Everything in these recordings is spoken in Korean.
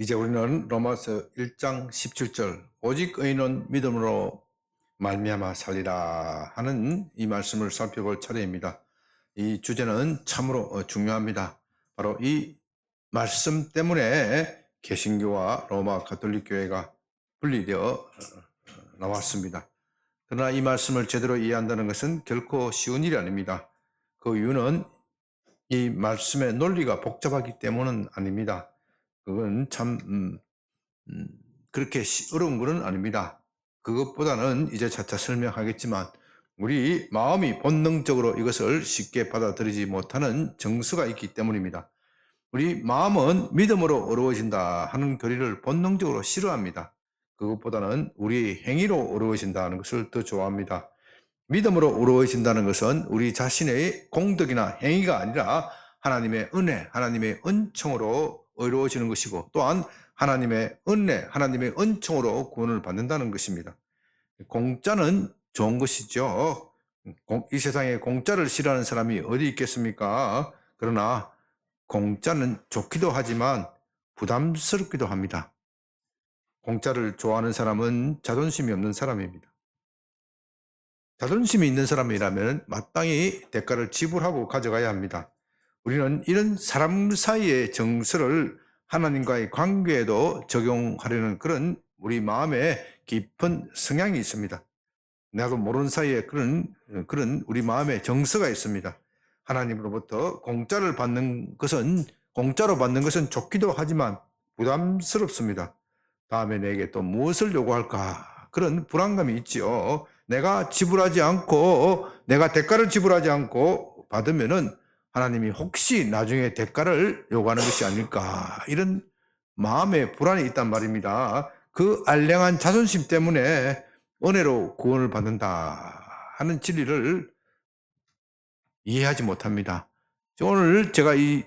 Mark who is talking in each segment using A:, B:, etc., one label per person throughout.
A: 이제 우리는 로마서 1장 17절 오직 의인은 믿음으로 말미암아 살리라 하는 이 말씀을 살펴볼 차례입니다. 이 주제는 참으로 중요합니다. 바로 이 말씀 때문에 개신교와 로마 가톨릭 교회가 분리되어 나왔습니다. 그러나 이 말씀을 제대로 이해한다는 것은 결코 쉬운 일이 아닙니다. 그 이유는 이 말씀의 논리가 복잡하기 때문은 아닙니다. 그건 참 음, 그렇게 어려운 것은 아닙니다. 그것보다는 이제 차차 설명하겠지만 우리 마음이 본능적으로 이것을 쉽게 받아들이지 못하는 정서가 있기 때문입니다. 우리 마음은 믿음으로 어려워진다 하는 교리를 본능적으로 싫어합니다. 그것보다는 우리 행위로 어려워진다는 것을 더 좋아합니다. 믿음으로 어려워진다는 것은 우리 자신의 공덕이나 행위가 아니라 하나님의 은혜, 하나님의 은총으로 어려워지는 것이고 또한 하나님의 은혜, 하나님의 은총으로 구원을 받는다는 것입니다. 공짜는 좋은 것이죠. 이 세상에 공짜를 싫어하는 사람이 어디 있겠습니까? 그러나 공짜는 좋기도 하지만 부담스럽기도 합니다. 공짜를 좋아하는 사람은 자존심이 없는 사람입니다. 자존심이 있는 사람이라면 마땅히 대가를 지불하고 가져가야 합니다. 우리는 이런 사람 사이의 정서를 하나님과의 관계에도 적용하려는 그런 우리 마음에 깊은 성향이 있습니다. 나도 모르는 사이에 그런 우리 마음의 정서가 있습니다. 하나님으로부터 공짜로 받는 것은 좋기도 하지만 부담스럽습니다. 다음에 내게 또 무엇을 요구할까? 그런 불안감이 있지요. 내가 대가를 지불하지 않고 받으면은 하나님이 혹시 나중에 대가를 요구하는 것이 아닐까? 이런 마음의 불안이 있단 말입니다. 그 알량한 자존심 때문에 은혜로 구원을 받는다 하는 진리를 이해하지 못합니다. 오늘 제가 이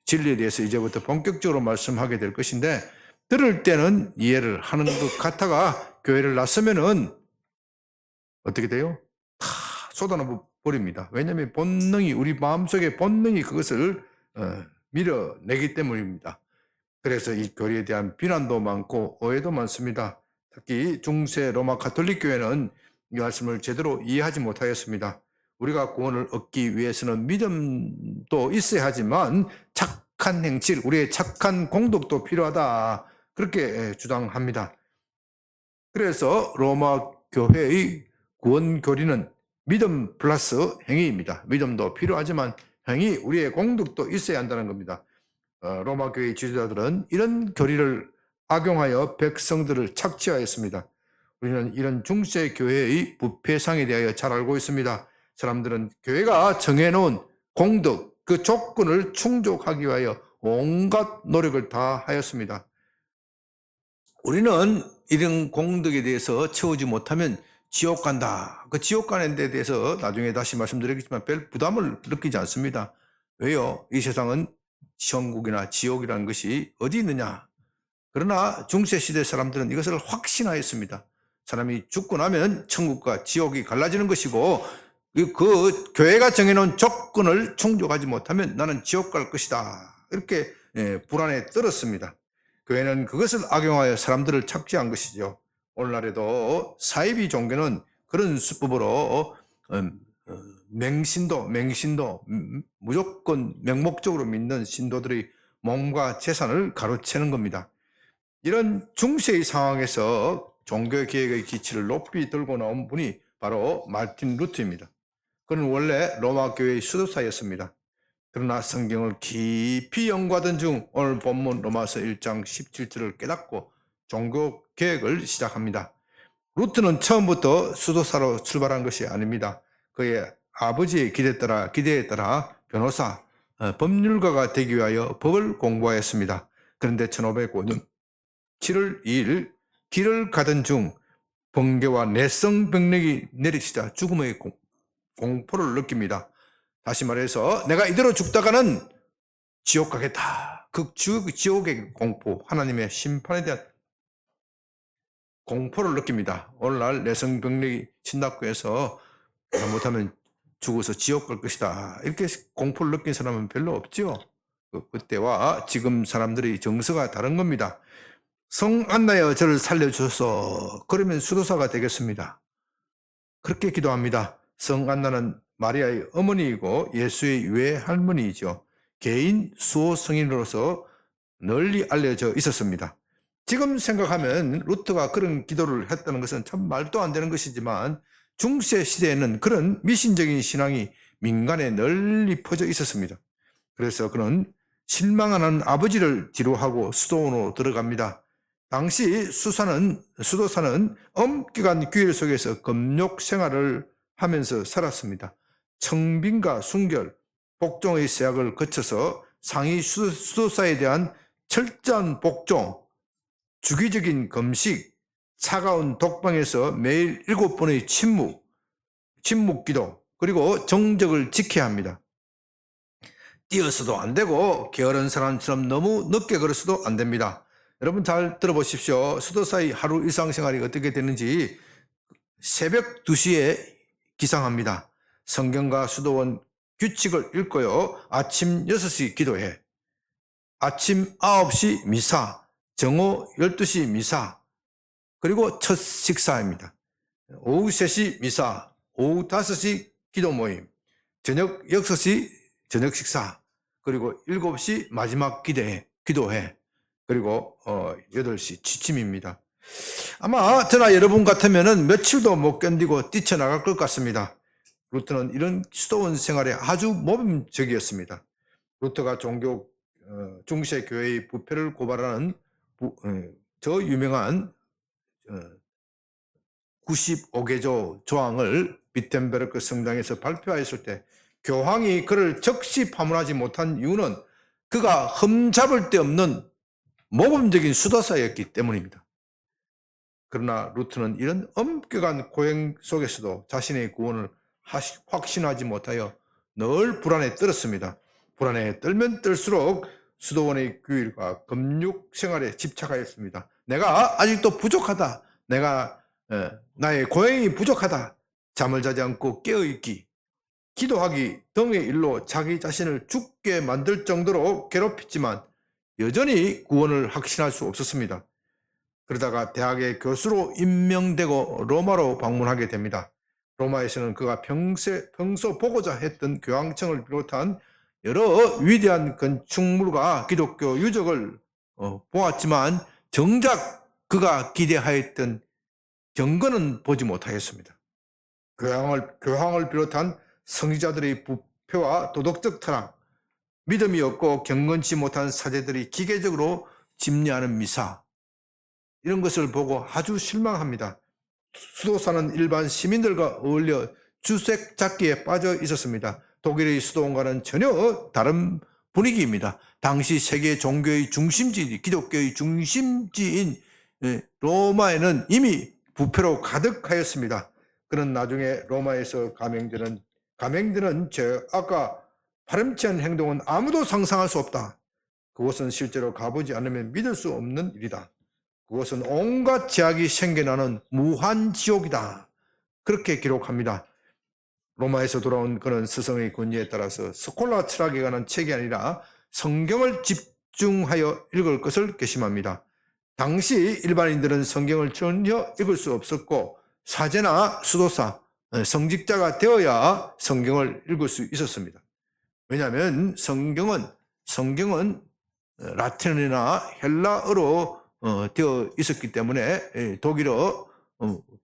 A: 진리에 대해서 이제부터 본격적으로 말씀하게 될 것인데 들을 때는 이해를 하는 것 같아가 교회를 나서면은 어떻게 돼요? 다 쏟아내 버립니다. 왜냐하면 우리 마음속의 본능이 그것을 밀어내기 때문입니다. 그래서 이 교리에 대한 비난도 많고 오해도 많습니다. 특히 중세 로마 가톨릭 교회는 이 말씀을 제대로 이해하지 못하였습니다. 우리가 구원을 얻기 위해서는 믿음도 있어야 하지만 착한 행실, 우리의 착한 공덕도 필요하다. 그렇게 주장합니다. 그래서 로마 교회의 구원 교리는 믿음 플러스 행위입니다. 믿음도 필요하지만 행위, 우리의 공덕도 있어야 한다는 겁니다. 로마 교회 지도자들은 이런 교리를 악용하여 백성들을 착취하였습니다. 우리는 이런 중세 교회의 부패상에 대하여 잘 알고 있습니다. 사람들은 교회가 정해놓은 공덕, 그 조건을 충족하기 위하여 온갖 노력을 다 하였습니다. 우리는 이런 공덕에 대해서 채우지 못하면 지옥 간다. 그 지옥 가는 데 대해서 나중에 다시 말씀드리겠지만 별 부담을 느끼지 않습니다. 왜요? 이 세상은 천국이나 지옥이라는 것이 어디 있느냐? 그러나 중세시대 사람들은 이것을 확신하였습니다. 사람이 죽고 나면 천국과 지옥이 갈라지는 것이고 그 교회가 정해놓은 조건을 충족하지 못하면 나는 지옥 갈 것이다. 이렇게 불안에 떨었습니다. 교회는 그것을 악용하여 사람들을 착취한 것이죠. 오늘날에도 사이비 종교는 그런 수법으로 맹신도 무조건 맹목적으로 믿는 신도들의 몸과 재산을 가로채는 겁니다. 이런 중세의 상황에서 종교개혁의 기치를 높이 들고 나온 분이 바로 마르틴 루터입니다. 그는 원래 로마 교회의 수도사였습니다. 그러나 성경을 깊이 연구하던 중 오늘 본문 로마서 1장 17절을 깨닫고 종교 개혁을 시작합니다. 루트는 처음부터 수도사로 출발한 것이 아닙니다. 그의 아버지의 기대에 따라 변호사, 법률가가 되기 위하여 법을 공부하였습니다. 그런데 1505년 7월 2일 길을 가던 중 번개와 내성병력이 내리치자 죽음의 공포를 느낍니다. 다시 말해서 내가 이대로 죽다가는 지옥 가겠다. 그 지옥의 공포, 하나님의 심판에 대한 공포를 느낍니다. 오늘날 내성병력이 친다고 해서 잘못하면 죽어서 지옥 갈 것이다. 이렇게 공포를 느낀 사람은 별로 없죠. 그때와 지금 사람들의 정서가 다른 겁니다. 성 안나여 저를 살려주소서. 그러면 수도사가 되겠습니다. 그렇게 기도합니다. 성 안나는 마리아의 어머니이고 예수의 외할머니이죠. 개인 수호 성인으로서 널리 알려져 있었습니다. 지금 생각하면 루터가 그런 기도를 했다는 것은 참 말도 안 되는 것이지만 중세 시대에는 그런 미신적인 신앙이 민간에 널리 퍼져 있었습니다. 그래서 그는 실망하는 아버지를 뒤로하고 수도원으로 들어갑니다. 당시 수도사는 엄격한 규율 속에서 금욕 생활을 하면서 살았습니다. 청빈과 순결, 복종의 제약을 거쳐서 상위 수도사에 대한 철저한 복종, 주기적인 금식, 차가운 독방에서 매일 7번의 침묵 기도, 그리고 정적을 지켜야 합니다. 뛰어서도 안 되고 게으른 사람처럼 너무 늦게 걸어서도 안 됩니다. 여러분 잘 들어보십시오. 수도사의 하루 일상생활이 어떻게 되는지 새벽 2시에 기상합니다. 성경과 수도원 규칙을 읽고요. 아침 6시 기도해. 아침 9시 미사, 정오 12시 미사, 그리고 첫 식사입니다. 오후 3시 미사, 오후 5시 기도 모임, 저녁 6시 저녁 식사, 그리고 7시 마지막 기도회, 그리고 8시 취침입니다. 아마 저나 여러분 같으면 며칠도 못 견디고 뛰쳐나갈 것 같습니다. 루터는 이런 수도원 생활에 아주 모범적이었습니다. 루터가 중세 교회의 부패를 고발하는 저 유명한 95개조 조항을 비텐베르크 성당에서 발표하였을 때 교황이 그를 즉시 파문하지 못한 이유는 그가 흠잡을 데 없는 모범적인 수도사였기 때문입니다. 그러나 루트는 이런 엄격한 고행 속에서도 자신의 구원을 확신하지 못하여 늘 불안에 떨었습니다. 불안에 떨면 떨수록 수도원의 규율과 금육 생활에 집착하였습니다. 내가 아직도 부족하다. 나의 고행이 부족하다. 잠을 자지 않고 깨어있기, 기도하기 등의 일로 자기 자신을 죽게 만들 정도로 괴롭혔지만 여전히 구원을 확신할 수 없었습니다. 그러다가 대학의 교수로 임명되고 로마로 방문하게 됩니다. 로마에서는 그가 평소 보고자 했던 교황청을 비롯한 여러 위대한 건축물과 기독교 유적을 보았지만 정작 그가 기대하였던 경건은 보지 못하였습니다. 교황을 비롯한 성지자들의 부패와 도덕적 타락, 믿음이 없고 경건치 못한 사제들이 기계적으로 집례하는 미사, 이런 것을 보고 아주 실망합니다. 수도사는 일반 시민들과 어울려 주색 잡기에 빠져 있었습니다. 독일의 수도원과는 전혀 다른 분위기입니다. 당시 세계 종교의 중심지, 기독교의 중심지인 로마에는 이미 부패로 가득하였습니다. 그는 나중에 로마에서 감행되는 죄악과 파렴치한 행동은 아무도 상상할 수 없다. 그것은 실제로 가보지 않으면 믿을 수 없는 일이다. 그것은 온갖 제약이 생겨나는 무한지옥이다. 그렇게 기록합니다. 로마에서 돌아온 그는 스승의 권유에 따라서 스콜라 철학에 관한 책이 아니라 성경을 집중하여 읽을 것을 결심합니다. 당시 일반인들은 성경을 전혀 읽을 수 없었고 사제나 수도사, 성직자가 되어야 성경을 읽을 수 있었습니다. 왜냐하면 성경은 라틴어나 헬라어로 되어 있었기 때문에 독일어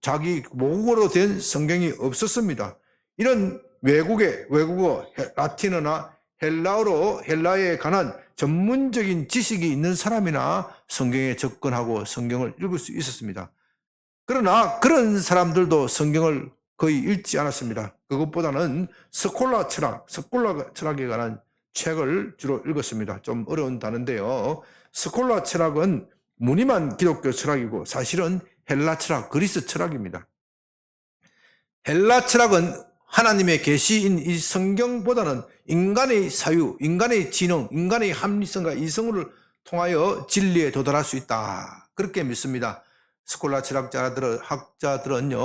A: 자기 모국어로 된 성경이 없었습니다. 이런 외국어 라틴어나 헬라에 관한 전문적인 지식이 있는 사람이나 성경에 접근하고 성경을 읽을 수 있었습니다. 그러나 그런 사람들도 성경을 거의 읽지 않았습니다. 그것보다는 스콜라 철학에 관한 책을 주로 읽었습니다. 좀 어려운 단어인데요. 스콜라 철학은 무늬만 기독교 철학이고 사실은 헬라 철학, 그리스 철학입니다. 헬라 철학은 하나님의 계시인 이 성경보다는 인간의 사유, 인간의 지능, 인간의 합리성과 이성을 통하여 진리에 도달할 수 있다. 그렇게 믿습니다. 스콜라 철학자들은요,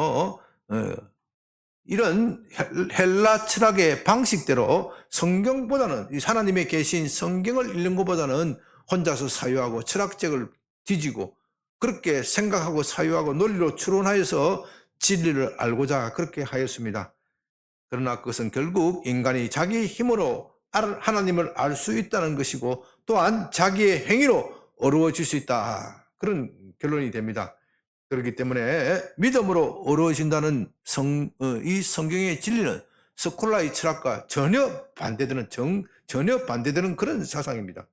A: 이런 헬라 철학의 방식대로 성경보다는, 이 하나님의 계신 성경을 읽는 것보다는 혼자서 사유하고 철학책을 뒤지고 그렇게 생각하고 사유하고 논리로 추론하여서 진리를 알고자 그렇게 하였습니다. 그러나 그것은 결국 인간이 자기 힘으로 하나님을 알 수 있다는 것이고, 또한 자기의 행위로 어려워질 수 있다, 그런 결론이 됩니다. 그렇기 때문에 믿음으로 어려워진다는 이 성경의 진리는 스콜라의 철학과 전혀 반대되는 그런 사상입니다.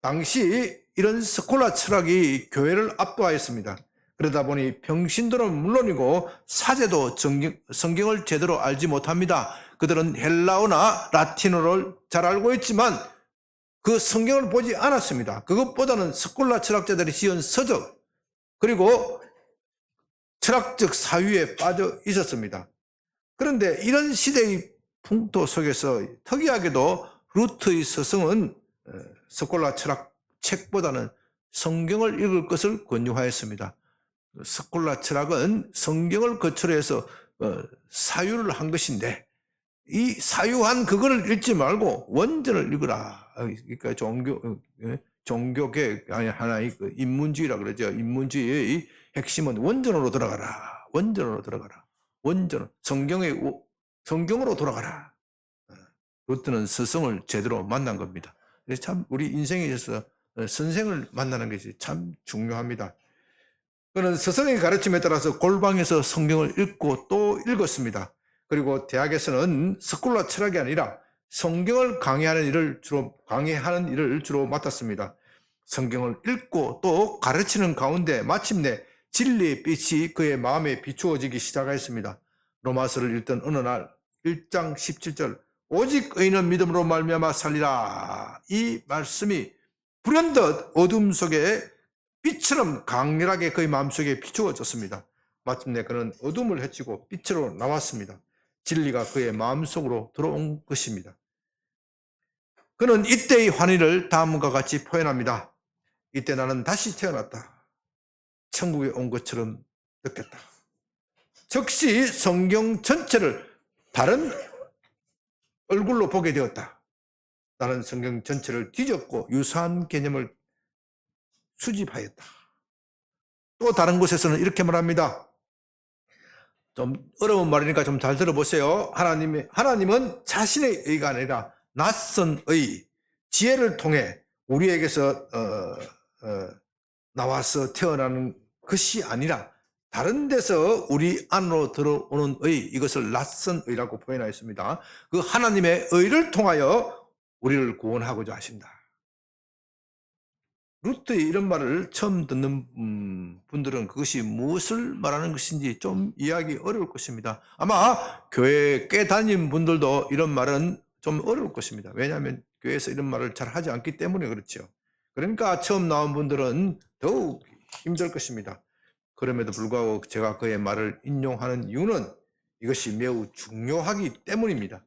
A: 당시 이런 스콜라 철학이 교회를 압도하였습니다. 그러다 보니 평신도는 물론이고 사제도 성경을 제대로 알지 못합니다. 그들은 헬라어나 라틴어를 잘 알고 있지만 그 성경을 보지 않았습니다. 그것보다는 스콜라 철학자들이 지은 서적, 그리고 철학적 사유에 빠져 있었습니다. 그런데 이런 시대의 풍토 속에서 특이하게도 루트의 서성은 스콜라 철학 책보다는 성경을 읽을 것을 권유하였습니다. 스콜라 철학은 성경을 거치로 해서 사유를 한 것인데, 이 사유한 그거를 읽지 말고 원전을 읽으라. 그러니까 종교계 하나의 인문주의라 그러죠. 인문주의의 핵심은 원전으로 들어가라. 원전으로 들어가라. 원전, 성경으로 돌아가라. 루트는 스승을 제대로 만난 겁니다. 참 우리 인생에 있어서 선생을 만나는 것이 참 중요합니다. 그는 스승의 가르침에 따라서 골방에서 성경을 읽고 또 읽었습니다. 그리고 대학에서는 스콜라 철학이 아니라 성경을 강의하는 일을 주로 맡았습니다. 성경을 읽고 또 가르치는 가운데 마침내 진리의 빛이 그의 마음에 비추어지기 시작하였습니다. 로마서를 읽던 어느 날 1장 17절, 오직 의인은 믿음으로 말미암아 살리라, 이 말씀이 불현듯 어둠 속에 빛처럼 강렬하게 그의 마음속에 비추어졌습니다. 마침내 그는 어둠을 헤치고 빛으로 나왔습니다. 진리가 그의 마음속으로 들어온 것입니다. 그는 이때의 환희를 다음과 같이 표현합니다. 이때 나는 다시 태어났다. 천국에 온 것처럼 느꼈다. 즉시 성경 전체를 다른 얼굴로 보게 되었다. 나는 성경 전체를 뒤졌고 유사한 개념을 수집하였다. 또 다른 곳에서는 이렇게 말합니다. 좀 어려운 말이니까 좀 잘 들어보세요. 하나님은 자신의 의가 아니라 낯선 의, 지혜를 통해 우리에게서 나와서 태어나는 것이 아니라 다른 데서 우리 안으로 들어오는 의, 이것을 낯선 의라고 표현하였습니다. 그 하나님의 의를 통하여 우리를 구원하고자 하신다. 루트의 이런 말을 처음 듣는 분들은 그것이 무엇을 말하는 것인지 좀 이해하기 어려울 것입니다. 아마 교회 꽤 다닌 분들도 이런 말은 좀 어려울 것입니다. 왜냐하면 교회에서 이런 말을 잘 하지 않기 때문에 그렇죠. 그러니까 처음 나온 분들은 더욱 힘들 것입니다. 그럼에도 불구하고 제가 그의 말을 인용하는 이유는 이것이 매우 중요하기 때문입니다.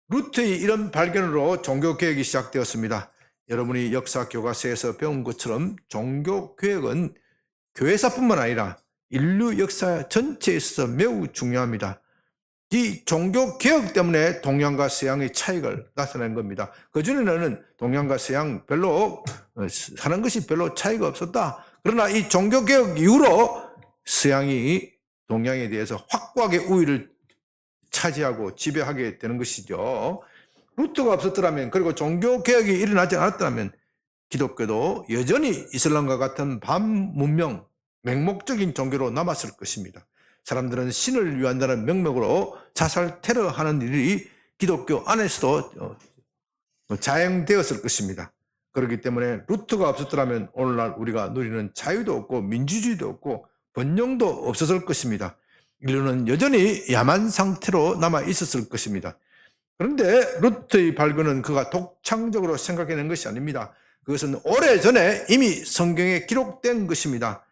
A: 루트의 이런 발견으로 종교개혁이 시작되었습니다. 여러분이 역사 교과서에서 배운 것처럼 종교개혁은 교회사뿐만 아니라 인류 역사 전체에 있어서 매우 중요합니다. 이 종교개혁 때문에 동양과 서양의 차이가 나타난 겁니다. 그전에는 동양과 서양 별로 사는 것이 별로 차이가 없었다. 그러나 이 종교개혁 이후로 서양이 동양에 대해서 확고하게 우위를 차지하고 지배하게 되는 것이죠. 루트가 없었더라면, 그리고 종교개혁이 일어나지 않았더라면 기독교도 여전히 이슬람과 같은 반문명, 맹목적인 종교로 남았을 것입니다. 사람들은 신을 위한다는 명목으로 자살 테러하는 일이 기독교 안에서도 자행되었을 것입니다. 그렇기 때문에 루트가 없었더라면 오늘날 우리가 누리는 자유도 없고 민주주의도 없고 번영도 없었을 것입니다. 인류는 여전히 야만 상태로 남아 있었을 것입니다. 그런데 루트의 발견은 그가 독창적으로 생각해낸 것이 아닙니다. 그것은 오래전에 이미 성경에 기록된 것입니다.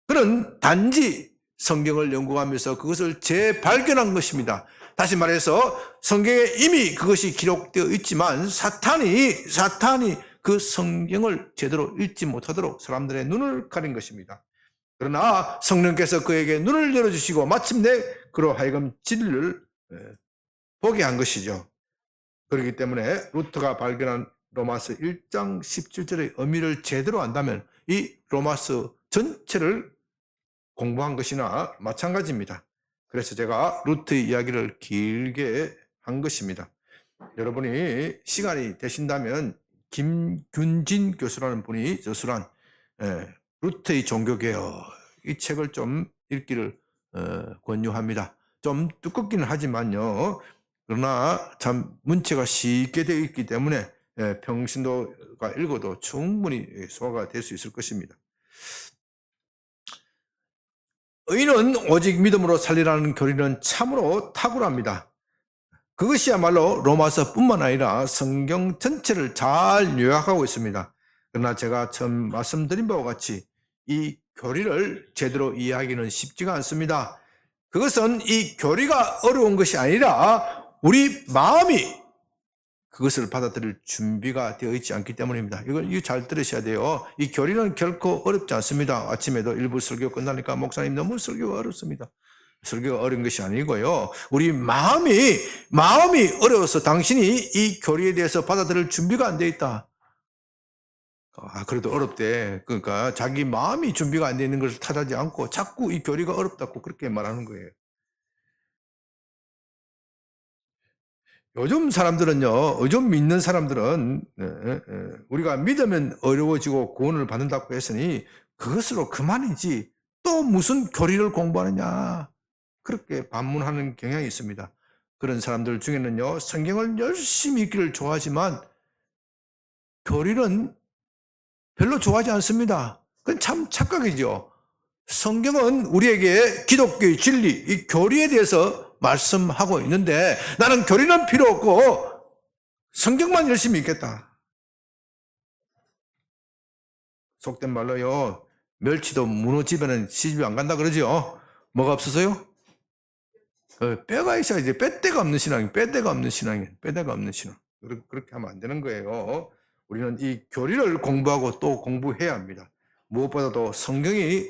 A: 그는 단지 성경을 연구하면서 그것을 재발견한 것입니다. 다시 말해서 성경에 이미 그것이 기록되어 있지만 사탄이 그 성경을 제대로 읽지 못하도록 사람들의 눈을 가린 것입니다. 그러나 성령께서 그에게 눈을 열어주시고 마침내 그로 하여금 진리를 보게 한 것이죠. 그렇기 때문에 루터가 발견한 로마서 1장 17절의 의미를 제대로 안다면 이 로마서 전체를 공부한 것이나 마찬가지입니다. 그래서 제가 루터의 이야기를 길게 한 것입니다. 여러분이 시간이 되신다면 김균진 교수라는 분이 저술한 루터의 종교개혁 이 책을 좀 읽기를 권유합니다. 좀 두껍기는 하지만요. 그러나 참 문체가 쉽게 되어 있기 때문에 평신도가 읽어도 충분히 소화가 될 수 있을 것입니다. 의인은 오직 믿음으로 살리라는 교리는 참으로 탁월합니다. 그것이야말로 로마서뿐만 아니라 성경 전체를 잘 요약하고 있습니다. 그러나 제가 처음 말씀드린 바와 같이 이 교리를 제대로 이해하기는 쉽지가 않습니다. 그것은 이 교리가 어려운 것이 아니라 우리 마음이 그것을 받아들일 준비가 되어 있지 않기 때문입니다. 이걸 잘 들으셔야 돼요. 이 교리는 결코 어렵지 않습니다. 아침에도 일부 설교 끝나니까 목사님 너무 설교가 어렵습니다. 설교가 어려운 것이 아니고요. 우리 마음이 어려워서 당신이 이 교리에 대해서 받아들일 준비가 안 돼 있다. 그래도 어렵대. 그러니까 자기 마음이 준비가 안 돼 있는 것을 탓하지 않고 자꾸 이 교리가 어렵다고 그렇게 말하는 거예요. 요즘 사람들은요, 요즘 믿는 사람들은 우리가 믿으면 어려워지고 구원을 받는다고 했으니 그것으로 그만이지 또 무슨 교리를 공부하느냐 그렇게 반문하는 경향이 있습니다. 그런 사람들 중에는요, 성경을 열심히 읽기를 좋아하지만 교리는 별로 좋아하지 않습니다. 그건 참 착각이죠. 성경은 우리에게 기독교의 진리, 이 교리에 대해서 말씀하고 있는데 나는 교리는 필요 없고 성경만 열심히 읽겠다. 속된 말로요, 멸치도 문어 집에는 시집이 안 간다 그러죠. 뭐가 없어서요? 뼈가 있어야지. 뼈대가 없는 신앙이 뼈대가 없는 신앙. 그렇게 하면 안 되는 거예요. 우리는 이 교리를 공부하고 또 공부해야 합니다. 무엇보다도 성경이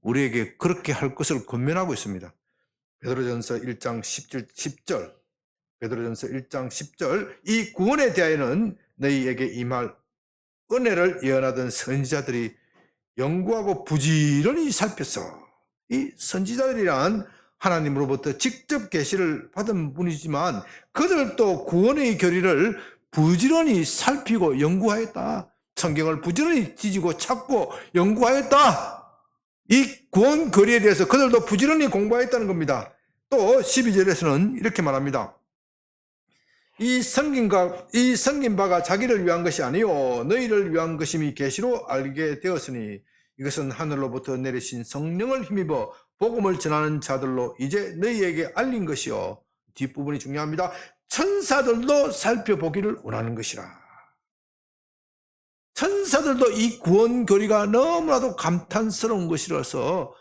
A: 우리에게 그렇게 할 것을 권면하고 있습니다. 베드로전서 1장 10절 베드로전서 1장 10절 이 구원에 대하여는 너희에게 임할 은혜를 예언하던 선지자들이 연구하고 부지런히 살폈어. 이 선지자들이란 하나님으로부터 직접 계시를 받은 분이지만 그들도 구원의 교리를 부지런히 살피고 연구하였다. 성경을 부지런히 뒤지고 찾고 연구하였다. 이 구원 교리에 대해서 그들도 부지런히 공부했다는 겁니다. 또 12절에서는 이렇게 말합니다. 이 섬긴 바가 자기를 위한 것이 아니요 너희를 위한 것임이 계시로 알게 되었으니 이것은 하늘로부터 내리신 성령을 힘입어 복음을 전하는 자들로 이제 너희에게 알린 것이요. 뒷부분이 중요합니다. 천사들도 살펴보기를 원하는 것이라. 천사들도 이 구원 교리가 너무나도 감탄스러운 것이라서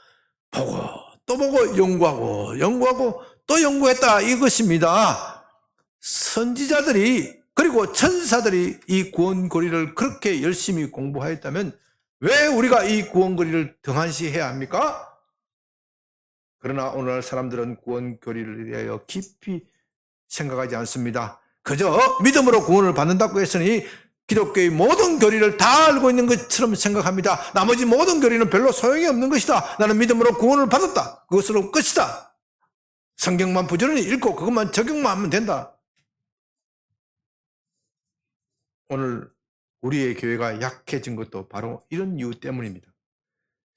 A: 보고 또 보고 연구하고 또 연구했다 이것입니다. 선지자들이 그리고 천사들이 이 구원 교리를 그렇게 열심히 공부하였다면 왜 우리가 이 구원 교리를 등한시해야 합니까? 그러나 오늘날 사람들은 구원 교리를 대하여 깊이 생각하지 않습니다. 그저 믿음으로 구원을 받는다고 했으니 기독교의 모든 교리를 다 알고 있는 것처럼 생각합니다. 나머지 모든 교리는 별로 소용이 없는 것이다. 나는 믿음으로 구원을 받았다. 그것으로 끝이다. 성경만 부지런히 읽고 그것만 적용만 하면 된다. 오늘 우리의 교회가 약해진 것도 바로 이런 이유 때문입니다.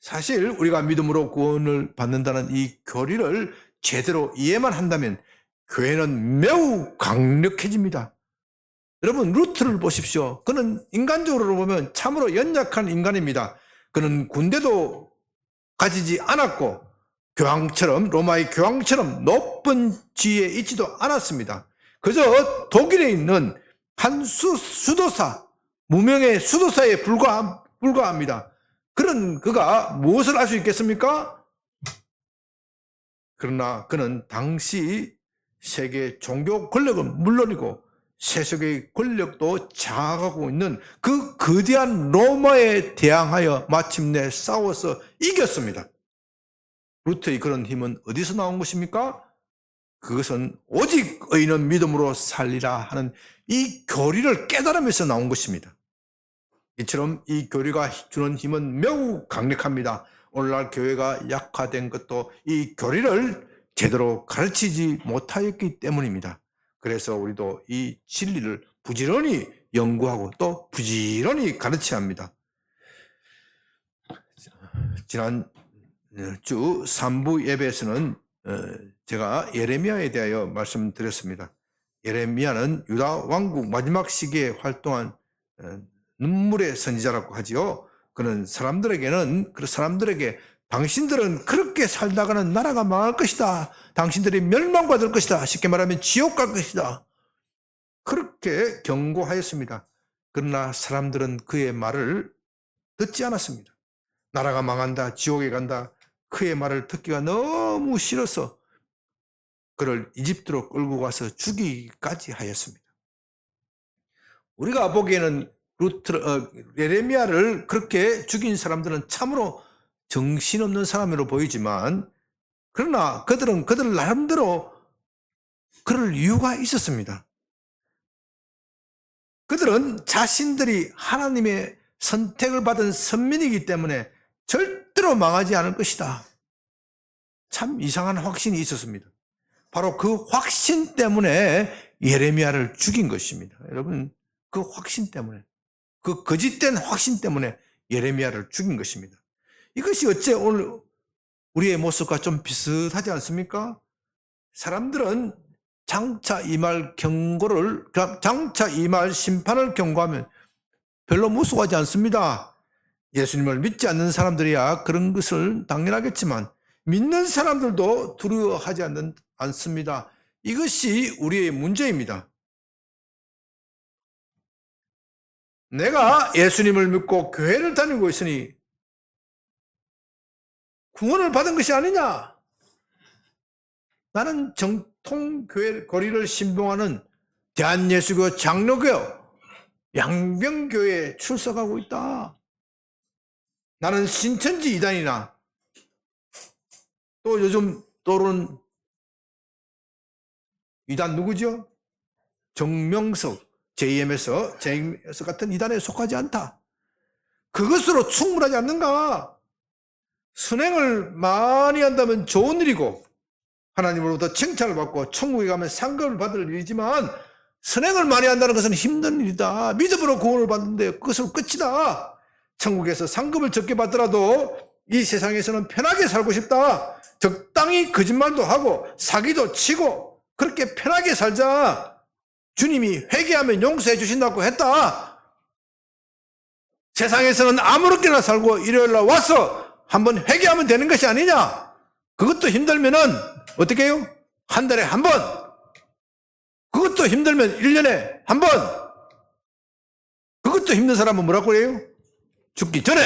A: 사실 우리가 믿음으로 구원을 받는다는 이 교리를 제대로 이해만 한다면 교회는 매우 강력해집니다. 여러분 루트를 보십시오. 그는 인간적으로 보면 참으로 연약한 인간입니다. 그는 군대도 가지지 않았고 교황처럼 로마의 교황처럼 높은 지위에 있지도 않았습니다. 그저 독일에 있는 한 수도사, 무명의 수도사에 불과합니다. 그런 그가 무엇을 할 수 있겠습니까? 그러나 그는 당시 세계 종교 권력은 물론이고 세속의 권력도 장악하고 있는 그 거대한 로마에 대항하여 마침내 싸워서 이겼습니다. 루터의 그런 힘은 어디서 나온 것입니까? 그것은 오직 의인은 믿음으로 살리라 하는 이 교리를 깨달으면서 나온 것입니다. 이처럼 이 교리가 주는 힘은 매우 강력합니다. 오늘날 교회가 약화된 것도 이 교리를 제대로 가르치지 못하였기 때문입니다. 그래서 우리도 이 진리를 부지런히 연구하고 또 부지런히 가르쳐야 합니다. 지난 주 3부 예배에서는 제가 예레미야에 대하여 말씀드렸습니다. 예레미야는 유다 왕국 마지막 시기에 활동한 눈물의 선지자라고 하지요. 그는 사람들에게 당신들은 그렇게 살다가는 나라가 망할 것이다. 당신들이 멸망받을 것이다. 쉽게 말하면 지옥 갈 것이다. 그렇게 경고하였습니다. 그러나 사람들은 그의 말을 듣지 않았습니다. 나라가 망한다, 지옥에 간다. 그의 말을 듣기가 너무 싫어서 그를 이집트로 끌고 가서 죽이기까지 하였습니다. 우리가 보기에는 예레미야를 그렇게 죽인 사람들은 참으로 정신없는 사람으로 보이지만, 그러나 그들은 그들 나름대로 그럴 이유가 있었습니다. 그들은 자신들이 하나님의 선택을 받은 선민이기 때문에 절대로 망하지 않을 것이다. 참 이상한 확신이 있었습니다. 바로 그 확신 때문에 예레미야를 죽인 것입니다. 여러분, 그 확신 때문에, 그 거짓된 확신 때문에 예레미야를 죽인 것입니다. 이것이 어째 오늘 우리의 모습과 좀 비슷하지 않습니까? 사람들은 장차 임할 심판을 경고하면 별로 무서워하지 않습니다. 예수님을 믿지 않는 사람들이야 그런 것을 당연하겠지만 믿는 사람들도 두려워하지 않습니다. 이것이 우리의 문제입니다. 내가 예수님을 믿고 교회를 다니고 있으니 구원을 받은 것이 아니냐? 나는 정통 교회 거리를 신봉하는 대한예수교 장로교 양병교회에 출석하고 있다. 나는 신천지 이단이나 또 요즘 떠오르는 이단 누구죠? 정명석, JMS 같은 이단에 속하지 않다. 그것으로 충분하지 않는가? 선행을 많이 한다면 좋은 일이고 하나님으로부터 칭찬을 받고 천국에 가면 상급을 받을 일이지만 선행을 많이 한다는 것은 힘든 일이다. 믿음으로 구원을 받는데 그것으로 끝이다. 천국에서 상급을 적게 받더라도 이 세상에서는 편하게 살고 싶다. 적당히 거짓말도 하고 사기도 치고 그렇게 편하게 살자. 주님이 회개하면 용서해 주신다고 했다. 세상에서는 아무렇게나 살고 일요일날 와서 한번 회개하면 되는 것이 아니냐. 그것도 힘들면은 어떻게 해요? 한 달에 한 번. 그것도 힘들면 1년에 한 번. 그것도 힘든 사람은 뭐라고 해요? 죽기 전에.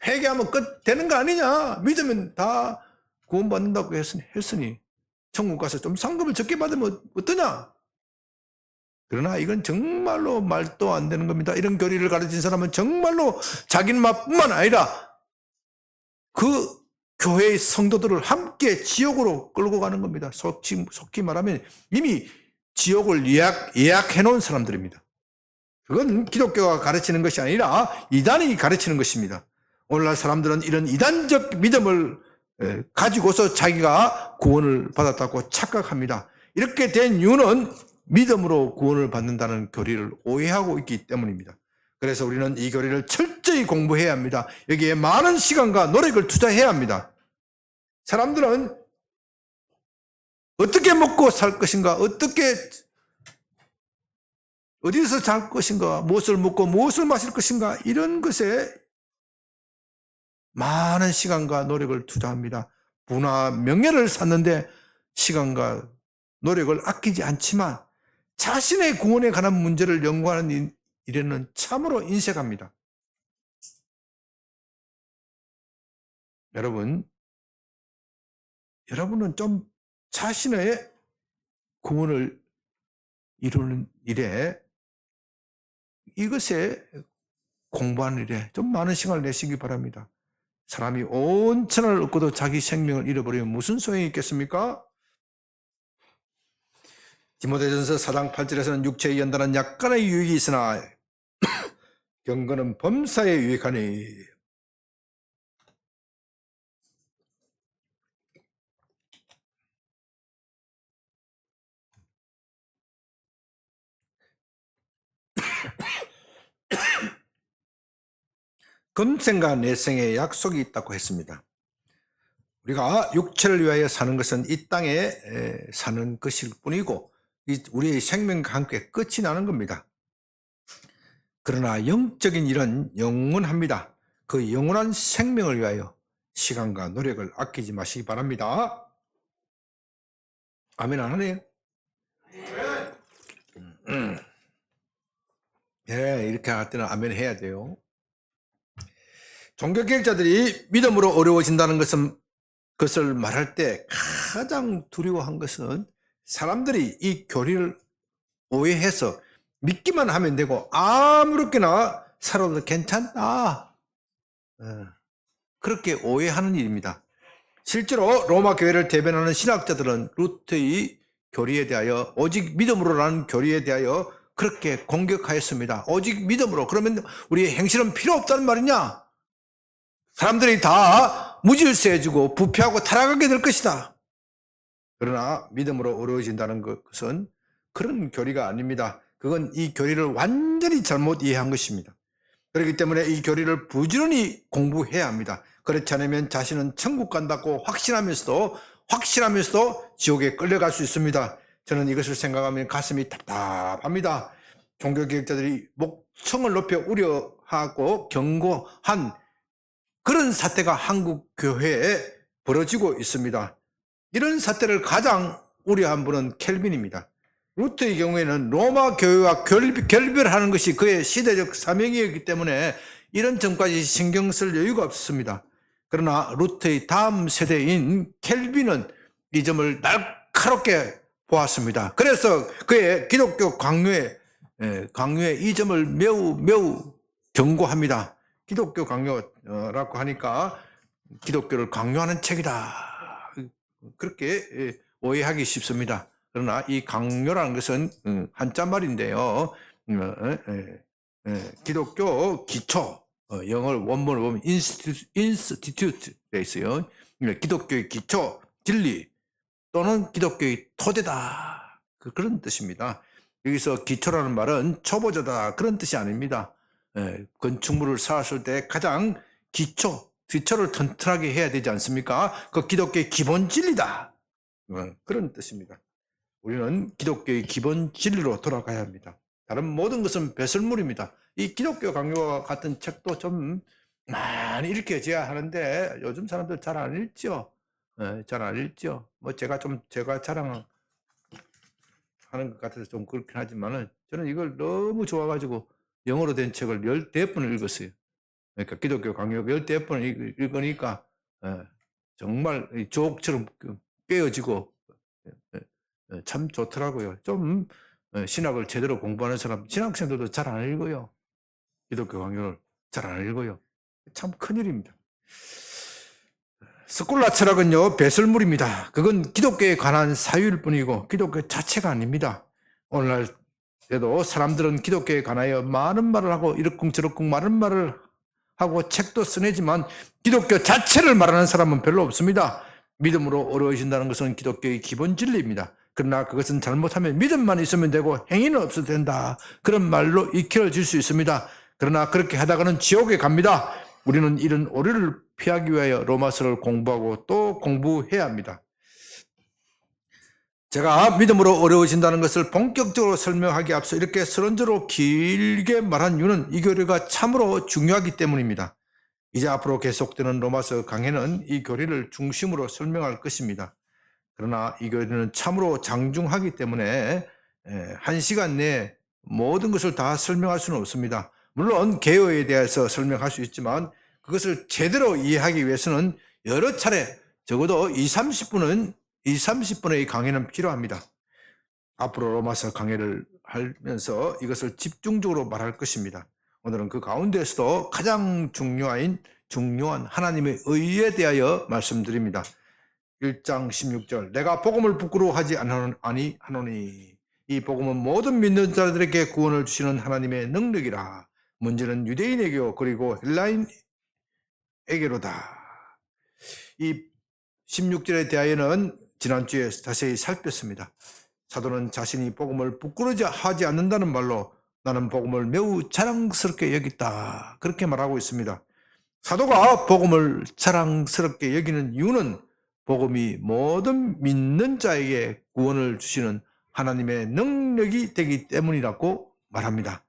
A: 회개하면 끝 되는 거 아니냐. 믿으면 다 구원받는다고 했으니 천국 가서 좀 상급을 적게 받으면 어떠냐. 그러나 이건 정말로 말도 안 되는 겁니다. 이런 교리를 가르친 사람은 정말로 자기만뿐만 아니라 그 교회의 성도들을 함께 지옥으로 끌고 가는 겁니다. 속히 말하면 이미 지옥을 예약해 놓은 사람들입니다. 그건 기독교가 가르치는 것이 아니라 이단이 가르치는 것입니다. 오늘날 사람들은 이런 이단적 믿음을 가지고서 자기가 구원을 받았다고 착각합니다. 이렇게 된 이유는 믿음으로 구원을 받는다는 교리를 오해하고 있기 때문입니다. 그래서 우리는 이 교리를 철저히 공부해야 합니다. 여기에 많은 시간과 노력을 투자해야 합니다. 사람들은 어떻게 먹고 살 것인가, 어디서 잘 것인가, 무엇을 먹고 무엇을 마실 것인가, 이런 것에 많은 시간과 노력을 투자합니다. 부나 명예를 쌓는데 시간과 노력을 아끼지 않지만 자신의 구원에 관한 문제를 연구하는 일에는 참으로 인색합니다. 여러분은 좀 자신의 구원을 이루는 일에, 이것에 공부하는 일에 좀 많은 시간을 내시기 바랍니다. 사람이 온 천하를 얻고도 자기 생명을 잃어버리면 무슨 소용이 있겠습니까? 디모데전서 4장 8절에서는 육체에 연단한 약간의 유익이 있으나 경건은 범사에 유익하니. 금생과 내생에 약속이 있다고 했습니다. 우리가 육체를 위하여 사는 것은 이 땅에 사는 것일 뿐이고 우리의 생명과 함께 끝이 나는 겁니다. 그러나 영적인 일은 영원합니다. 그 영원한 생명을 위하여 시간과 노력을 아끼지 마시기 바랍니다. 아멘 안 하네요? 예, 이렇게 할 때는 아멘 해야 돼요. 종교개혁자들이 믿음으로 어려워진다는 것을 말할 때 가장 두려워한 것은 사람들이 이 교리를 오해해서 믿기만 하면 되고 아무렇게나 살아도 괜찮다, 그렇게 오해하는 일입니다. 실제로 로마 교회를 대변하는 신학자들은 루터의 교리에 대하여, 오직 믿음으로라는 교리에 대하여 그렇게 공격하였습니다. 오직 믿음으로, 그러면 우리의 행실은 필요 없다는 말이냐? 사람들이 다 무질서해지고 부패하고 타락하게 될 것이다. 그러나 믿음으로 어려워진다는 것은 그런 교리가 아닙니다. 그건 이 교리를 완전히 잘못 이해한 것입니다. 그렇기 때문에 이 교리를 부지런히 공부해야 합니다. 그렇지 않으면 자신은 천국 간다고 확신하면서도 지옥에 끌려갈 수 있습니다. 저는 이것을 생각하면 가슴이 답답합니다. 종교개혁자들이 목청을 높여 우려하고 경고한 그런 사태가 한국 교회에 벌어지고 있습니다. 이런 사태를 가장 우려한 분은 켈빈입니다. 루터의 경우에는 로마 교회와 결별하는 것이 그의 시대적 사명이었기 때문에 이런 점까지 신경 쓸 여유가 없었습니다. 그러나 루터의 다음 세대인 켈빈은 이 점을 날카롭게 보았습니다. 그래서 그의 기독교 강요에 이 점을 매우 경고합니다. 기독교 강요라고 하니까 기독교를 강요하는 책이다, 그렇게 오해하기 쉽습니다. 그러나 이 강요라는 것은 한자말인데요. 기독교 기초, 영어를 원문을 보면 인스티튜트 되어 있어요. 기독교의 기초, 진리 또는 기독교의 토대다, 그런 뜻입니다. 여기서 기초라는 말은 초보자다, 그런 뜻이 아닙니다. 건축물을 쌓았을 때 가장 기초를 튼튼하게 해야 되지 않습니까? 그 기독교의 기본 진리다, 그런 뜻입니다. 우리는 기독교의 기본 진리로 돌아가야 합니다. 다른 모든 것은 배설물입니다. 이 기독교 강요와 같은 책도 좀 많이 읽혀져야 하는데 요즘 사람들 잘 안 읽죠. 잘 안 읽죠. 뭐 제가 자랑하는 것 같아서 좀 그렇긴 하지만은 저는 이걸 너무 좋아가지고 영어로 된 책을 14번을 읽었어요. 그러니까 기독교 강요가 14번을 읽으니까 정말 조옥처럼 깨어지고 참 좋더라고요. 좀 신학을 제대로 공부하는 사람, 신학생들도 잘 안 읽어요. 기독교 강요를 잘 안 읽어요. 참 큰일입니다. 스콜라 철학은요, 배설물입니다. 그건 기독교에 관한 사유일 뿐이고 기독교 자체가 아닙니다. 오늘날에도 사람들은 기독교에 관하여 많은 말을 하고 이러쿵저러쿵 많은 말을 하고 책도 써내지만 기독교 자체를 말하는 사람은 별로 없습니다. 믿음으로 어려워진다는 것은 기독교의 기본 진리입니다. 그러나 그것은 잘못하면 믿음만 있으면 되고 행위는 없어도 된다, 그런 말로 익혀질 수 있습니다. 그러나 그렇게 하다가는 지옥에 갑니다. 우리는 이런 오류를 피하기 위하여 로마서를 공부하고 또 공부해야 합니다. 제가 믿음으로 어려워진다는 것을 본격적으로 설명하기 앞서 이렇게 서론적으로 길게 말한 이유는 이 교리가 참으로 중요하기 때문입니다. 이제 앞으로 계속되는 로마서 강해는 이 교리를 중심으로 설명할 것입니다. 그러나 이 교리는 참으로 장중하기 때문에 1시간 내에 모든 것을 다 설명할 수는 없습니다. 물론 개요에 대해서 설명할 수 있지만 그것을 제대로 이해하기 위해서는 여러 차례 적어도 20-30분의 강의는 필요합니다. 앞으로 로마서 강의를 하면서 이것을 집중적으로 말할 것입니다. 오늘은 그 가운데서도 가장 중요한 하나님의 의에 대하여 말씀드립니다. 1장 16절 내가 복음을 부끄러워하지 아니하노니 이 복음은 모든 믿는 자들에게 구원을 주시는 하나님의 능력이라. 문제는 유대인에게요 그리고 헬라인에게로다. 이 16절에 대하여는 지난주에 자세히 살폈습니다. 사도는 자신이 복음을 부끄러워하지 않는다는 말로 나는 복음을 매우 자랑스럽게 여겼다 그렇게 말하고 있습니다. 사도가 복음을 자랑스럽게 여기는 이유는 복음이 모든 믿는 자에게 구원을 주시는 하나님의 능력이 되기 때문이라고 말합니다.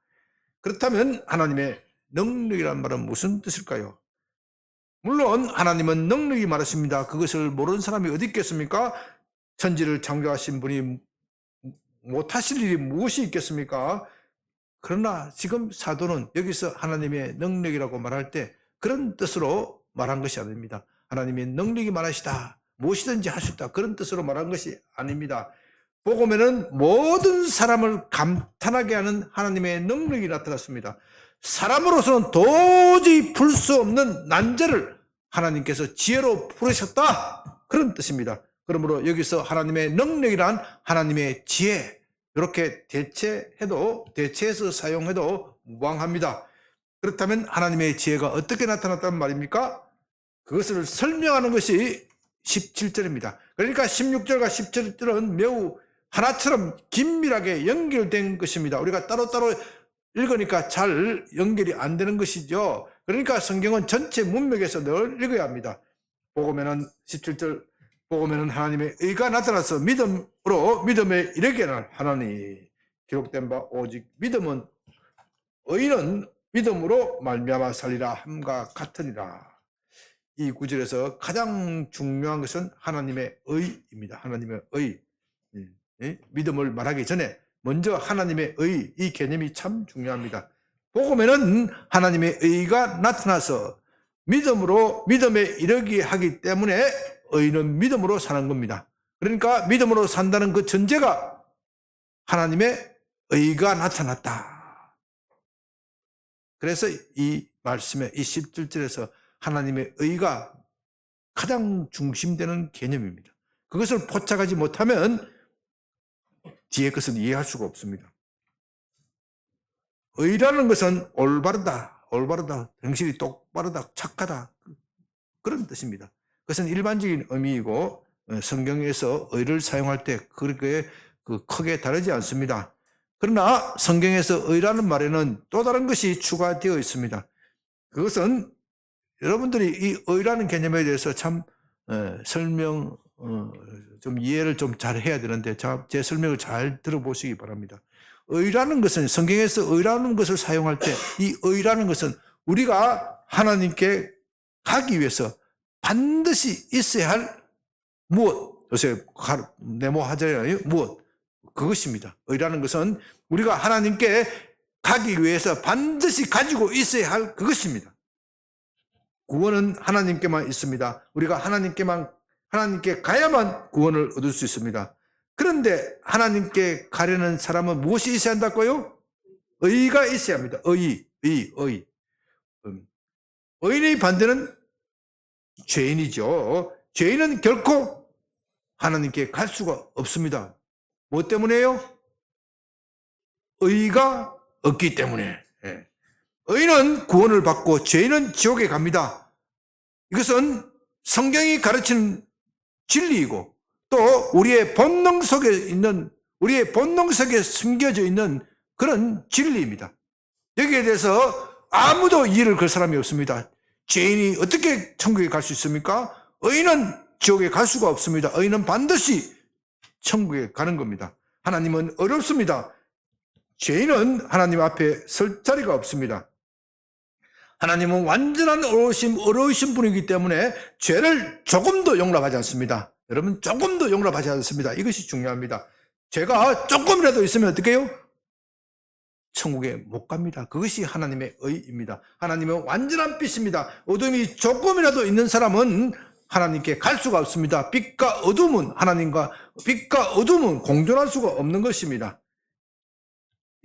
A: 그렇다면 하나님의 능력이란 말은 무슨 뜻일까요? 물론 하나님은 능력이 많으십니다. 그것을 모르는 사람이 어디 있겠습니까? 천지를 창조하신 분이 못하실 일이 무엇이 있겠습니까? 그러나 지금 사도는 여기서 하나님의 능력이라고 말할 때 그런 뜻으로 말한 것이 아닙니다. 하나님의 능력이 많으시다. 무엇이든지 할 수 있다. 그런 뜻으로 말한 것이 아닙니다. 복음에는 모든 사람을 감탄하게 하는 하나님의 능력이 나타났습니다. 사람으로서는 도저히 풀 수 없는 난제를 하나님께서 지혜로 풀으셨다. 그런 뜻입니다. 그러므로 여기서 하나님의 능력이란 하나님의 지혜, 이렇게 대체해서 사용해도 무방합니다. 그렇다면 하나님의 지혜가 어떻게 나타났단 말입니까? 그것을 설명하는 것이 17절입니다. 그러니까 16절과 17절은 매우 하나처럼 긴밀하게 연결된 것입니다. 우리가 따로따로 읽으니까 잘 연결이 안 되는 것이죠. 그러니까 성경은 전체 문맥에서 늘 읽어야 합니다. 복음에는 17절 복음에는 하나님의 의가 나타나서 믿음으로 믿음에 이르게 하나니 기록된 바 오직 의인은 믿음으로 말미암아 살리라 함과 같으니라. 이 구절에서 가장 중요한 것은 하나님의 의입니다. 하나님의 의. 믿음을 말하기 전에 먼저 하나님의 의, 이 개념이 참 중요합니다. 복음에는 하나님의 의가 나타나서 믿음으로 믿음에 이르게 하기 때문에 의는 믿음으로 사는 겁니다. 그러니까 믿음으로 산다는 그 전제가 하나님의 의가 나타났다. 그래서 이 말씀에 이 17절에서 하나님의 의가 가장 중심되는 개념입니다. 그것을 포착하지 못하면 뒤에 것은 이해할 수가 없습니다. 의라는 것은 올바르다, 정신이 똑바르다, 착하다 그런 뜻입니다. 그것은 일반적인 의미이고 성경에서 의를 사용할 때 그렇게 크게 다르지 않습니다. 그러나 성경에서 의라는 말에는 또 다른 것이 추가되어 있습니다. 그것은 여러분들이 이 의라는 개념에 대해서 참 설명 좀 이해를 좀 잘 해야 되는데 제 설명을 잘 들어보시기 바랍니다. 의라는 것은 성경에서 의라는 것을 사용할 때 이 의라는 것은 우리가 하나님께 가기 위해서 반드시 있어야 할 무엇, 요새 네모하잖아요. 무엇, 그것입니다. 의라는 것은 우리가 하나님께 가기 위해서 반드시 가지고 있어야 할 그것입니다. 구원은 하나님께만 있습니다. 우리가 하나님께 가야만 구원을 얻을 수 있습니다. 그런데 하나님께 가려는 사람은 무엇이 있어야 한다고요? 의가 있어야 합니다. 의. 의인의 반대는 죄인이죠. 죄인은 결코 하나님께 갈 수가 없습니다. 뭐 때문에요? 의가 없기 때문에. 의인은 구원을 받고 죄인은 지옥에 갑니다. 이것은 성경이 가르치는 진리이고 또 우리의 본능 속에 숨겨져 있는 그런 진리입니다. 여기에 대해서 아무도 이해를 걸 사람이 없습니다. 죄인이 어떻게 천국에 갈 수 있습니까? 의인은 지옥에 갈 수가 없습니다. 의인은 반드시 천국에 가는 겁니다. 하나님은 어렵습니다. 죄인은 하나님 앞에 설 자리가 없습니다. 하나님은 완전한 어려우신 분이기 때문에 죄를 조금도 용납하지 않습니다. 여러분, 조금도 용납하지 않습니다. 이것이 중요합니다. 죄가 조금이라도 있으면 어떻게 해요? 천국에 못 갑니다. 그것이 하나님의 의입니다. 하나님은 완전한 빛입니다. 어둠이 조금이라도 있는 사람은 하나님께 갈 수가 없습니다. 빛과 어둠은 공존할 수가 없는 것입니다.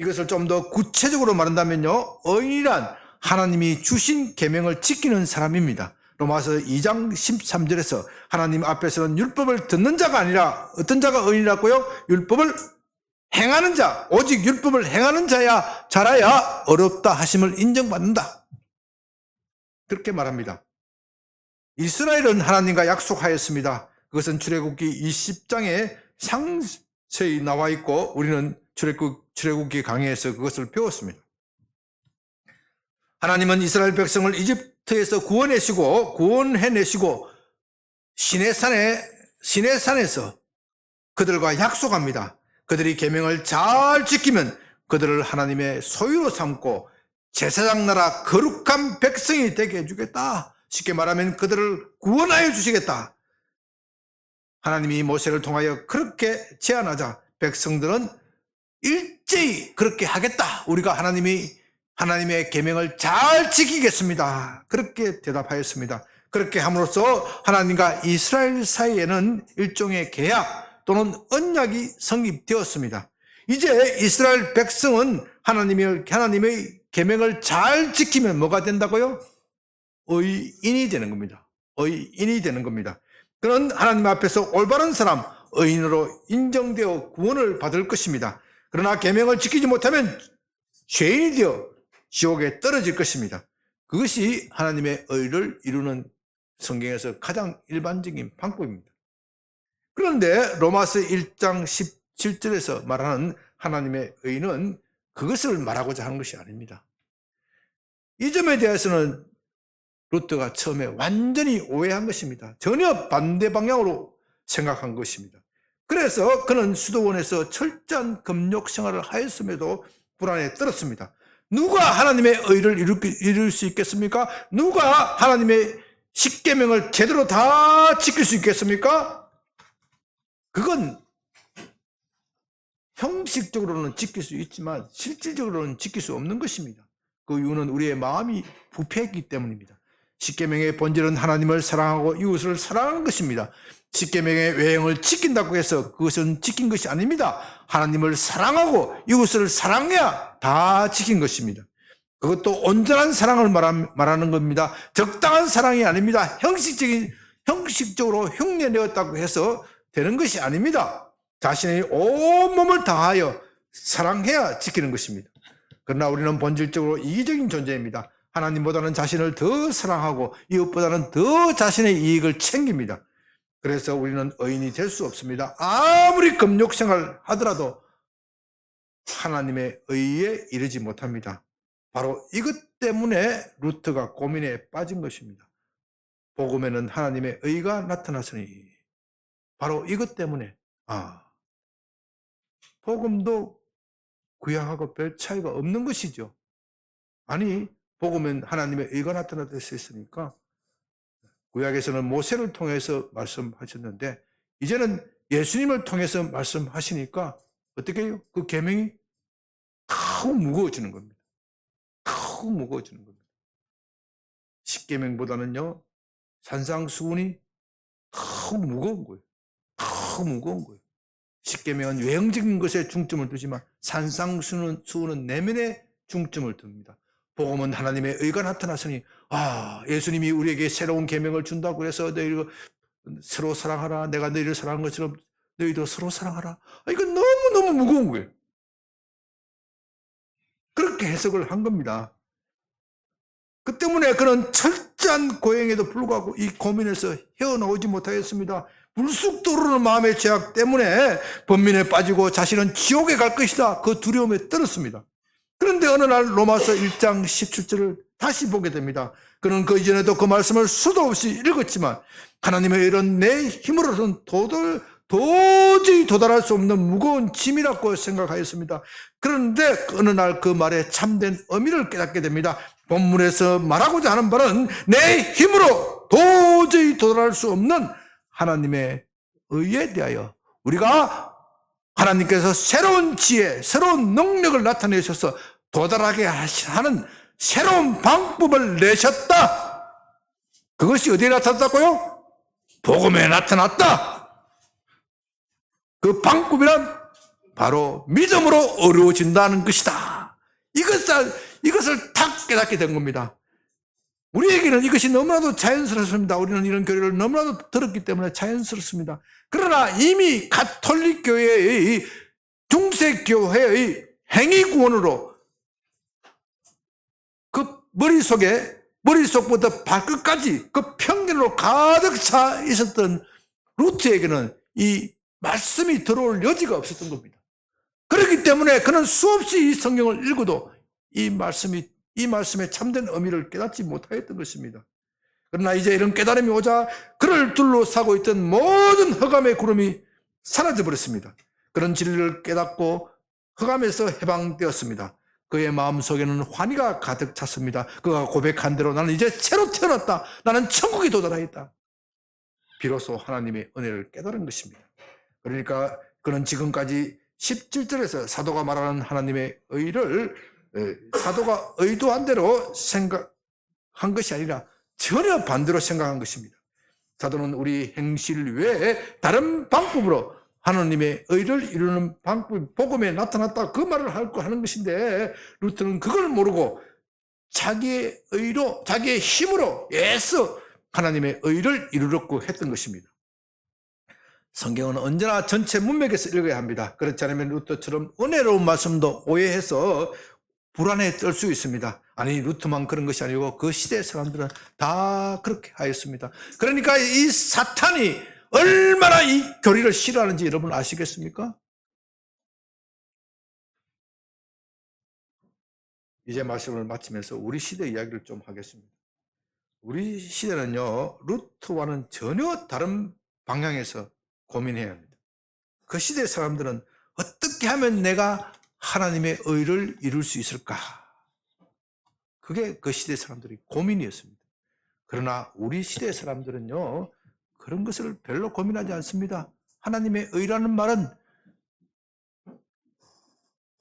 A: 이것을 좀 더 구체적으로 말한다면요, 의인이란 하나님이 주신 계명을 지키는 사람입니다. 로마서 2장 13절에서 하나님 앞에서는 율법을 듣는 자가 아니라 어떤 자가 의인이라고요? 율법을 행하는 자, 오직 율법을 행하는 자라야 어렵다 하심을 인정받는다. 그렇게 말합니다. 이스라엘은 하나님과 약속하였습니다. 그것은 출애굽기 20장에 상세히 나와 있고 우리는 출애굽기 강의에서 그것을 배웠습니다. 하나님은 이스라엘 백성을 이집트에서 구원해내시고 시내산에서 그들과 약속합니다. 그들이 계명을 잘 지키면 그들을 하나님의 소유로 삼고 제사장 나라 거룩한 백성이 되게 해주겠다. 쉽게 말하면 그들을 구원하여 주시겠다. 하나님이 모세를 통하여 그렇게 제안하자 백성들은 일제히 그렇게 하겠다. 우리가 하나님의 계명을 잘 지키겠습니다. 그렇게 대답하였습니다. 그렇게 함으로써 하나님과 이스라엘 사이에는 일종의 계약 또는 언약이 성립되었습니다. 이제 이스라엘 백성은 하나님의 계명을 잘 지키면 뭐가 된다고요? 의인이 되는 겁니다. 의인이 되는 겁니다. 그는 하나님 앞에서 올바른 사람, 의인으로 인정되어 구원을 받을 것입니다. 그러나 계명을 지키지 못하면 죄인이 되어 지옥에 떨어질 것입니다. 그것이 하나님의 의를 이루는 성경에서 가장 일반적인 방법입니다. 그런데 로마서 1장 17절에서 말하는 하나님의 의는 그것을 말하고자 하는 것이 아닙니다. 이 점에 대해서는 루터가 처음에 완전히 오해한 것입니다. 전혀 반대 방향으로 생각한 것입니다. 그래서 그는 수도원에서 철저한 금욕 생활을 하였음에도 불안에 떨었습니다. 누가 하나님의 의를 이룰 수 있겠습니까? 누가 하나님의 십계명을 제대로 다 지킬 수 있겠습니까? 그건 형식적으로는 지킬 수 있지만 실질적으로는 지킬 수 없는 것입니다. 그 이유는 우리의 마음이 부패했기 때문입니다. 십계명의 본질은 하나님을 사랑하고 이웃을 사랑하는 것입니다. 십계명의 외형을 지킨다고 해서 그것은 지킨 것이 아닙니다. 하나님을 사랑하고 이웃을 사랑해야 다 지킨 것입니다. 그것도 온전한 사랑을 말하는 겁니다. 적당한 사랑이 아닙니다. 형식적으로 흉내내었다고 해서 되는 것이 아닙니다. 자신의 온몸을 다하여 사랑해야 지키는 것입니다. 그러나 우리는 본질적으로 이기적인 존재입니다. 하나님보다는 자신을 더 사랑하고 이웃보다는 더 자신의 이익을 챙깁니다. 그래서 우리는 의인이 될 수 없습니다. 아무리 금욕생활을 하더라도 하나님의 의에 이르지 못합니다. 바로 이것 때문에 루터가 고민에 빠진 것입니다. 복음에는 하나님의 의가 나타났으니 바로 이것 때문에 복음도 구약하고 별 차이가 없는 것이죠. 아니 복음은 하나님의 의가 나타났으니까 구약에서는 모세를 통해서 말씀하셨는데 이제는 예수님을 통해서 말씀하시니까 어떻게 해요? 그 계명이 더욱 무거워지는 겁니다. 더욱 무거워지는 겁니다. 십계명보다는요 산상수훈이 더욱 무거운 거예요. 더욱 무거운 거예요. 십계명은 외형적인 것에 중점을 두지만 산상수훈은 내면에 중점을 둡니다. 복음은 하나님의 의가 나타났으니 예수님이 우리에게 새로운 계명을 준다고 해서 너희를 서로 사랑하라. 내가 너희를 사랑한 것처럼 너희도 서로 사랑하라. 이건 너무너무 무거운 거예요. 그렇게 해석을 한 겁니다. 그 때문에 그는 철저한 고행에도 불구하고 이 고민에서 헤어나오지 못하였습니다. 불쑥 떠오르는 마음의 죄악 때문에 번민에 빠지고 자신은 지옥에 갈 것이다. 그 두려움에 떨었습니다. 그런데 어느 날 로마서 1장 17절을 다시 보게 됩니다. 그는 그 이전에도 그 말씀을 수도 없이 읽었지만 하나님의 일은 내 힘으로는 도저히 도달할 수 없는 무거운 짐이라고 생각하였습니다. 그런데 어느 날 그 말에 참된 의미를 깨닫게 됩니다. 본문에서 말하고자 하는 바는 내 힘으로 도저히 도달할 수 없는 하나님의 의에 대하여 우리가 하나님께서 새로운 지혜, 새로운 능력을 나타내셔서 도달하게 하는 새로운 방법을 내셨다. 그것이 어디에 나타났다고요? 복음에 나타났다. 그 방법이란 바로 믿음으로 어려워진다는 것이다. 이것을 탁 깨닫게 된 겁니다. 우리에게는 이것이 너무나도 자연스럽습니다. 우리는 이런 교리를 너무나도 들었기 때문에 자연스럽습니다. 그러나 이미 가톨릭 교회의 중세교회의 행위구원으로 그 머릿속부터 발끝까지 그 편견으로 가득 차 있었던 루트에게는 이 말씀이 들어올 여지가 없었던 겁니다. 그렇기 때문에 그는 수없이 이 성경을 읽어도 이 말씀의 참된 의미를 깨닫지 못하였던 것입니다. 그러나 이제 이런 깨달음이 오자 그를 둘러싸고 있던 모든 흑암의 구름이 사라져 버렸습니다. 그런 진리를 깨닫고 흑암에서 해방되었습니다. 그의 마음속에는 환희가 가득 찼습니다. 그가 고백한 대로 나는 이제 새로 태어났다. 나는 천국에 도달하였다. 비로소 하나님의 은혜를 깨달은 것입니다. 그러니까 그는 지금까지 17절에서 사도가 말하는 하나님의 의를 사도가 의도한 대로 생각한 것이 아니라 전혀 반대로 생각한 것입니다. 사도는 우리 행실 외에 다른 방법으로 하나님의 의를 이루는 방법이 복음에 나타났다 그 말을 하는 것인데 루터는 그걸 모르고 자기의 의로 자기의 힘으로 애써 하나님의 의를 이루려고 했던 것입니다. 성경은 언제나 전체 문맥에서 읽어야 합니다. 그렇지 않으면 루터처럼 은혜로운 말씀도 오해해서 불안에 떨 수 있습니다. 아니 루터만 그런 것이 아니고 그 시대 사람들은 다 그렇게 하였습니다. 그러니까 이 사탄이 얼마나 이 교리를 싫어하는지 여러분 아시겠습니까? 이제 말씀을 마치면서 우리 시대 이야기를 좀 하겠습니다. 우리 시대는요 루터와는 전혀 다른 방향에서 고민해야 합니다. 그 시대 사람들은 어떻게 하면 내가 하나님의 의를 이룰 수 있을까? 그게 그 시대 사람들의 고민이었습니다. 그러나 우리 시대 사람들은요 그런 것을 별로 고민하지 않습니다. 하나님의 의라는 말은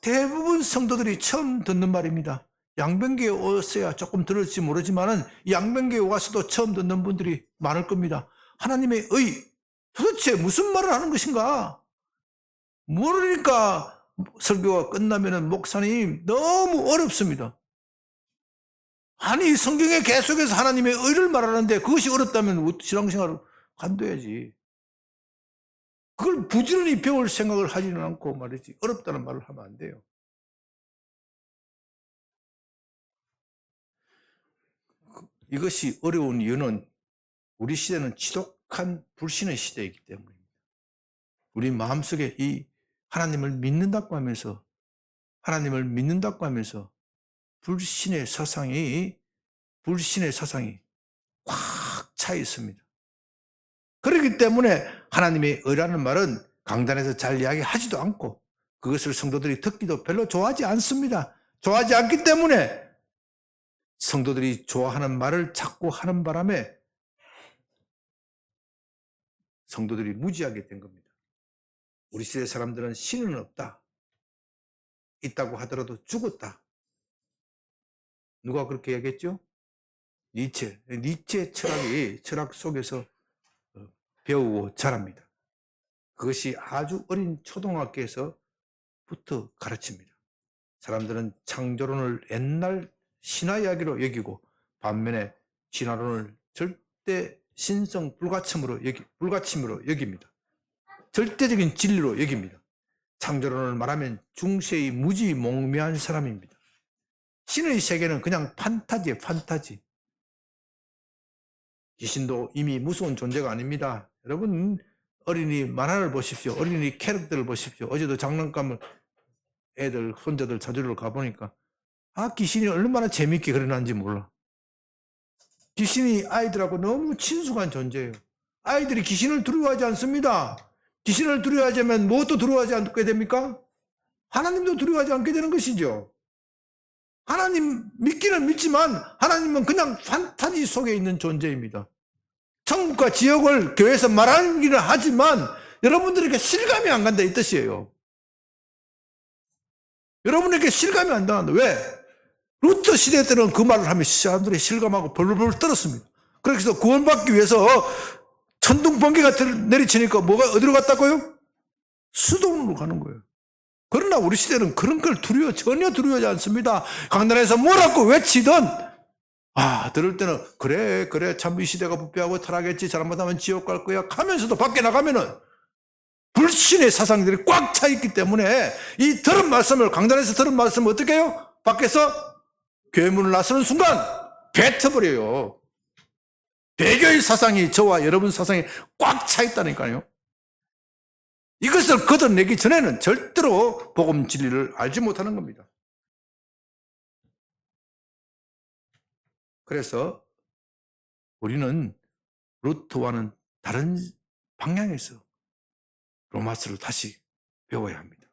A: 대부분 성도들이 처음 듣는 말입니다. 양변교에 왔어야 조금 들을지 모르지만은 양변교에 와서도 처음 듣는 분들이 많을 겁니다. 하나님의 의, 도대체 무슨 말을 하는 것인가? 모르니까 설교가 끝나면은 목사님 너무 어렵습니다. 아니 성경에 계속해서 하나님의 의를 말하는데 그것이 어렵다면 신앙생활을 간둬야지. 그걸 부지런히 배울 생각을 하지는 않고 말이지 어렵다는 말을 하면 안 돼요. 이것이 어려운 이유는 우리 시대는 지독한 불신의 시대이기 때문입니다. 우리 마음속에 이 하나님을 믿는다고 하면서 불신의 사상이 꽉 차 있습니다. 그렇기 때문에 하나님의 의라는 말은 강단에서 잘 이야기하지도 않고 그것을 성도들이 듣기도 별로 좋아하지 않습니다. 좋아하지 않기 때문에 성도들이 좋아하는 말을 자꾸 하는 바람에 성도들이 무지하게 된 겁니다. 우리 시대 사람들은 신은 없다. 있다고 하더라도 죽었다. 누가 그렇게 얘기했죠? 니체 철학 속에서 배우고 자랍니다. 그것이 아주 어린 초등학교에서부터 가르칩니다. 사람들은 창조론을 옛날 신화 이야기로 여기고 반면에 진화론을 절대 신성 불가침으로 여깁니다. 절대적인 진리로 여깁니다. 창조론을 말하면 중세의 무지몽매한 사람입니다. 신의 세계는 그냥 판타지예요, 판타지. 귀신도 이미 무서운 존재가 아닙니다. 여러분 어린이 만화를 보십시오. 어린이 캐릭터를 보십시오. 어제도 장난감을 애들 손자들 찾으러 가보니까 귀신이 얼마나 재밌게 그려놨는지 몰라. 귀신이 아이들하고 너무 친숙한 존재예요. 아이들이 귀신을 두려워하지 않습니다. 귀신을 두려워하자면 무엇도 두려워하지 않게 됩니까? 하나님도 두려워하지 않게 되는 것이죠. 하나님 믿기는 믿지만 하나님은 그냥 판타지 속에 있는 존재입니다. 천국과 지옥을 교회에서 말하기는 하지만 여러분들에게 실감이 안 간다 이 뜻이에요. 여러분에게 실감이 안 나간다. 왜? 루터 시대 때는 그 말을 하면 사람들이 실감하고 벌벌 떨었습니다. 그래서 구원받기 위해서 천둥 번개가 내리치니까 뭐가 어디로 갔다고요? 수동으로 가는 거예요. 그러나 우리 시대는 그런 걸 전혀 두려워하지 않습니다. 강단에서 뭐라고 외치든 들을 때는 그래 참 이 시대가 부패하고 타락했지, 잘못하면 지옥 갈 거야 하면서도 밖에 나가면은 불신의 사상들이 꽉 차 있기 때문에 이 들은 말씀을, 강단에서 들은 말씀을 어떻게 해요? 밖에서 교회문을 나서는 순간 뱉어버려요. 배교의 사상이 저와 여러분 사상에 꽉 차 있다니까요. 이것을 걷어내기 전에는 절대로 복음 진리를 알지 못하는 겁니다. 그래서 우리는 루트와는 다른 방향에서 로마서를 다시 배워야 합니다.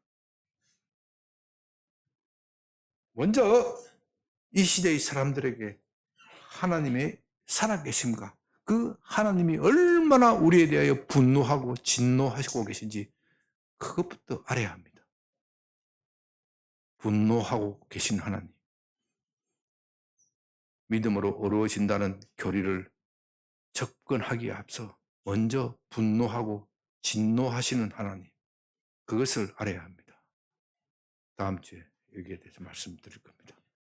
A: 먼저 이 시대의 사람들에게 하나님의 살아계심과 그 하나님이 얼마나 우리에 대하여 분노하고 진노하시고 계신지 그것부터 알아야 합니다. 분노하고 계신 하나님, 믿음으로 어려워진다는 교리를 접근하기에 앞서 먼저 분노하고 진노하시는 하나님, 그것을 알아야 합니다. 다음 주에 여기에 대해서 말씀드릴 겁니다.